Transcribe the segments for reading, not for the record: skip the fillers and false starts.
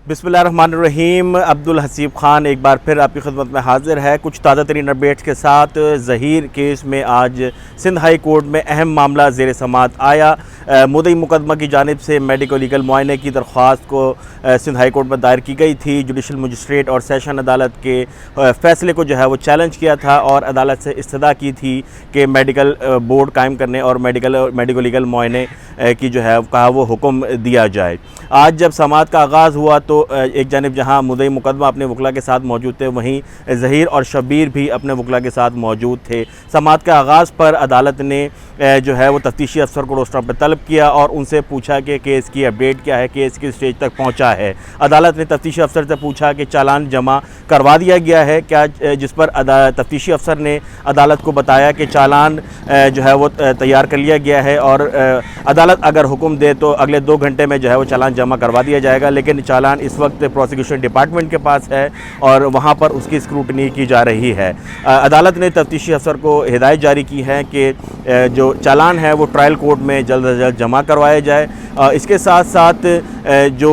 बिस्मिल्लाहिर्रहमानिर्रहीम। अब्दुल हसीब खान एक बार फिर आपकी खिदमत में हाजिर है कुछ ताज़ा तरीन अपडेट्स के साथ। ज़हीर केस में आज सिंध हाई कोर्ट में अहम मामला ज़ेर समाअत आया। मुद्दई मुकदमा की जानिब से मेडिको लीगल मुआयने की दरख्वास्त को सिंध हाई कोर्ट में दायर की गई थी। जुडिशल मजिस्ट्रेट और सेशन अदालत के फ़ैसले को जो है वो चैलेंज किया था और अदालत से इस्तदा की थी कि मेडिकल बोर्ड कायम करने और मेडिको लीगल मुआयने की जो है कहा वो हुक्म दिया जाए। आज जब समाअत का आगाज़ हुआ तो एक जानिब जहां मुद्दई मुकदमा अपने वकला के साथ मौजूद थे, वहीं ज़हीर और शब्बीर भी अपने वकला के साथ मौजूद थे। समाअत के आगाज़ पर अदालत ने जो है वो तफ्तीशी अफसर को रोस्टर पर तलब किया और उनसे पूछा कि केस की अपडेट क्या है, केस किस स्टेज तक पहुंचा है। अदालत ने तफ्तीशी अफसर से पूछा कि चालान जमा करवा दिया गया है क्या, जिस पर तफ्तीशी अफसर ने अदालत को बताया कि चालान जो है वो तैयार कर लिया गया है और अदालत अगर हुक्म दे तो अगले 2 घंटे में जो है वो चालान जमा करवा दिया जाएगा। लेकिन चालान इस वक्त प्रोसिक्यूशन डिपार्टमेंट के पास है और वहाँ पर उसकी स्क्रूटनी की जा रही है। अदालत ने तफ्तीशी अफसर को हिदायत जारी की है कि जो चालान है वो ट्रायल कोर्ट में जल्द अज जल्द जमा करवाया जाए। इसके साथ साथ जो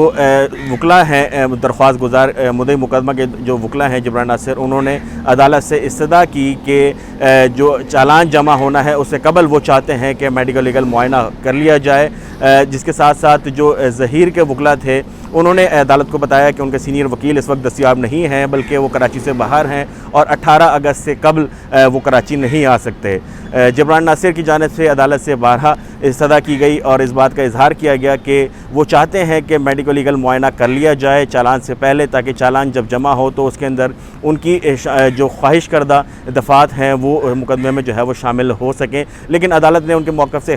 वकला हैं दरख्वास्त गुजार मुद्दई मुकदमा के जो वकला हैं जिब्रान नासिर, उन्होंने अदालत से इस्तदा की कि जो चालान जमा होना है उससे कबल वो चाहते हैं कि मेडिकल लीगल मुआयना कर लिया जाए। जिसके साथ साथ जो ज़हीर के वकला थे उन्होंने अदालत को बताया कि उनके सीनियर वकील इस वक्त दस्तियाब नहीं हैं, बल्कि वो कराची से बाहर हैं और 18 अगस्त से कबल वो कराची नहीं आ सकते। जिब्रान नासिर की जानिब से अदालत से बारहा इस्तदा की गई और इस बात का इजहार किया गया कि वो चाहते हैं कि मेडिको लीगल मुआयना कर लिया जाए चालान से पहले, ताकि चालान जब जमा हो तो उसके अंदर उनकी जो ख्वाहिश करदा दफ़ात हैं वो मुकदमे में जो है वो शामिल हो सकें। लेकिन अदालत ने उनके मौक़िफ़ से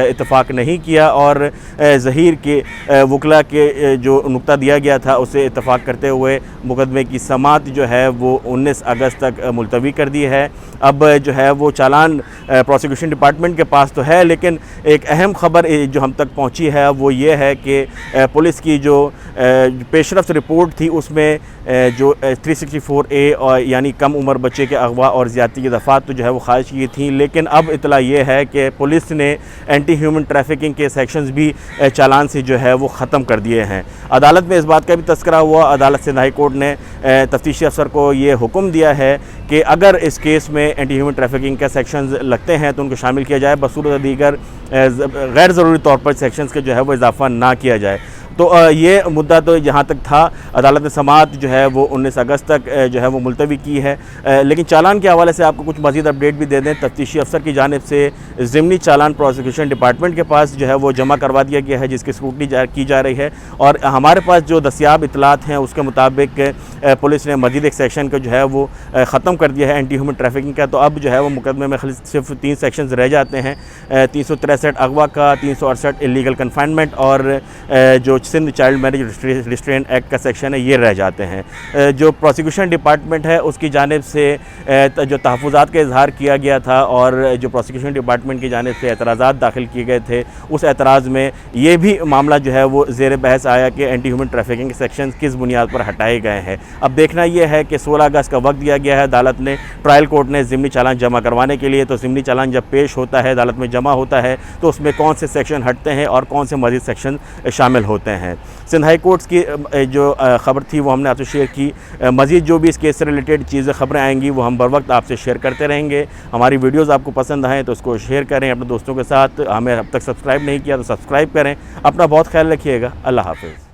इत्तफ़ाक़ नहीं किया और ज़हीर के वकला के जो नुक्ता दिया गया था उसे इत्तफ़ाक़ करते हुए मुकदमे की समाअत जो है वो 19 अगस्त तक मुलतवी कर दी है। अब जो है वो चालान प्रोसिक्यूशन डिपार्टमेंट के पास तो है, लेकिन एक अहम ख़बर जो हम तक पहुंची है वो ये है कि पुलिस की जो पेशरफ्त रिपोर्ट थी उसमें जो 364A और यानी कम उम्र बच्चे के अगवा और ज़्यादती की दफ़ात तो जो है वो ख़ारिज की थी। लेकिन अब इतला ये है कि पुलिस ने एंटी ह्यूमन ट्रैफिकिंग के सेक्शंस भी चालान से जो है वो ख़त्म कर दिए हैं। अदालत में इस बात का भी तस्करा हुआ। अदालत सिंध हाई कोर्ट ने तफ्तीशी अफसर को ये हुक्म दिया है कि अगर इस केस में एंटी ह्यूमन ट्रैफिकिंग के सेक्शंस लगते हैं तो उनको शामिल किया जाए, बसूरत दीगर गैर ज़रूरी तौर पर सेक्शंस के जो है वो इजाफ़ा ना किया जाए। तो ये मुद्दा तो यहाँ तक था। अदालत ने समाअत जो है वो 19 अगस्त तक जो है वो मुलतवी की है। लेकिन चालान के हवाले से आपको कुछ मज़ीद अपडेट भी दे दें। तफ्तीशी अफसर की जानिब से ज़िमनी चालान प्रोसिक्यूशन डिपार्टमेंट के पास जो है वो जमा करवा दिया गया है, जिसकी स्क्रूटनी की जा रही है। और हमारे पास जो दस्तियाब इतलात हैं उसके मुताबिक पुलिस ने मज़ीद एक सेक्शन को जो है वो ख़त्म कर दिया है एंटी ह्यूमन ट्रैफिकिंग का। तो अब जो है वो मुकदमे में सिर्फ 3 सेक्शंस रह जाते हैं, 363 अगवा का, 368 इलीगल कन्फाइनमेंट और जो Sindh child marriage restraint act का सेक्शन है ये रह जाते हैं। जो प्रोसिक्यूशन डिपार्टमेंट है उसकी जानिब से जो तहफ़्फ़ुज़ात का इजहार किया गया था और जो प्रोसिक्यूशन डिपार्टमेंट की जानिब से एतराज़ात दाखिल किए गए थे, उस एतराज़ में ये भी मामला जो है वो ज़ेर बहस आया कि एंटी ह्यूमन ट्रैफिकिंग के सेक्शन किस बुनियाद पर हटाए गए हैं। अब देखना यह है कि 16 अगस्त का वक्त दिया गया है अदालत ने, ट्रायल कोर्ट ने ज़िमनी चालान जमा करवाने के लिए। तो ज़िमनी चालान जब पेश होता है, अदालत में जमा होता है, तो उसमें कौन से सेक्शन हटते हैं और कौन से मज़ीद सेक्शन शामिल होते हैं। सिंध हाई कोर्ट्स की जो ख़बर थी वो हमने आपसे शेयर की। मज़ीद जो भी इस केस से रिलेटेड चीज़ें खबरें आएंगी वो हम बर वक्त आपसे शेयर करते रहेंगे। हमारी वीडियोज़ आपको पसंद आएँ तो उसको शेयर करें अपने दोस्तों के साथ। हमें अब तक सब्सक्राइब नहीं किया तो सब्सक्राइब करें। अपना बहुत ख्याल रखिएगा। अल्लाह हाफ़िज़।